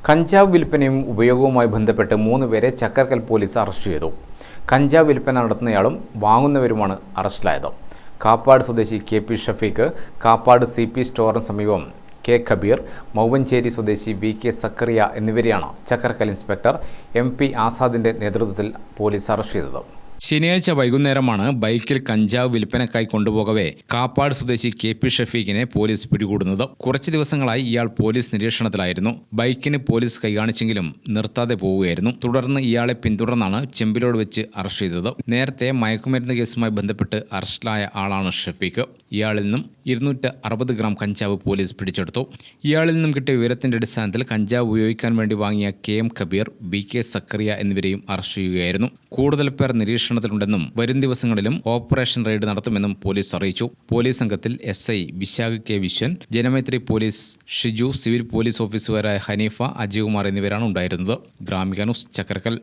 കഞ്ചാവ് വിൽപ്പനയും ഉപയോഗവുമായി ബന്ധപ്പെട്ട് 3 പേരെ ചക്കരക്കൽ പോലീസ് അറസ്റ്റ് ചെയ്തു. കഞ്ചാവ് വിൽപ്പന നടത്തുന്നയാളും വാങ്ങുന്നവരുമാണ് അറസ്റ്റിലായത്. കാപ്പാട് സ്വദേശി KP ഷഫീഖ്, കാപ്പാട് CP സ്റ്റോറിന് സമീപം K കബീർ, മൗവഞ്ചേരി സ്വദേശി VK സക്കറിയ എന്നിവരെയാണ് ചക്കരക്കൽ ഇൻസ്പെക്ടർ MP ആസാദിന്റെ നേതൃത്വത്തിൽ പോലീസ് അറസ്റ്റ് ചെയ്തത്. ശനിയാഴ്ച വൈകുന്നേരമാണ് ബൈക്കിൽ കഞ്ചാവ് വിൽപ്പനക്കായി കൊണ്ടുപോകവേ കാപ്പാട് സ്വദേശി KP ഷഫീഖിനെ പോലീസ് പിടികൂടുന്നത്. കുറച്ച് ദിവസങ്ങളായി ഇയാൾ പോലീസ് നിരീക്ഷണത്തിലായിരുന്നു. ബൈക്കിന് പോലീസ് കൈകാണിച്ചെങ്കിലും നിർത്താതെ പോവുകയായിരുന്നു. തുടർന്ന് ഇയാളെ പിന്തുടർന്നാണ് ചെമ്പിലോട് വെച്ച് അറസ്റ്റ് ചെയ്തത്. നേരത്തെ മയക്കുമരുന്ന് കേസുമായി ബന്ധപ്പെട്ട് അറസ്റ്റിലായ ആളാണ് ഷഫീഖ്. ഇയാളിൽ നിന്നും 260 ഗ്രാം കഞ്ചാവ് പോലീസ് പിടിച്ചെടുത്തു. ഇയാളിൽ നിന്നും കിട്ടിയ വിവരത്തിന്റെ അടിസ്ഥാനത്തിൽ കഞ്ചാവ് ഉപയോഗിക്കാൻ വേണ്ടി വാങ്ങിയ KM കബീർ, VK സക്കറിയ എന്നിവരെയും അറസ്റ്റ് ചെയ്യുകയായിരുന്നു. കൂടുതൽ പേർ നിരീക്ഷണത്തിലുണ്ടെന്നും വരും ദിവസങ്ങളിലും ഓപ്പറേഷൻ റെയ്ഡ് നടത്തുമെന്നും പോലീസ് അറിയിച്ചു. പോലീസ് സംഘത്തിൽ SI Vishakh K Viswan, Janamaithri police Shiju, civil police ഓഫീസർമാരായ ഹനീഫ, അജയ്കുമാർ എന്നിവരാണ് ഉണ്ടായിരുന്നത്. ഗ്രാമിക ന്യൂസ്, ചക്കരക്കൽ.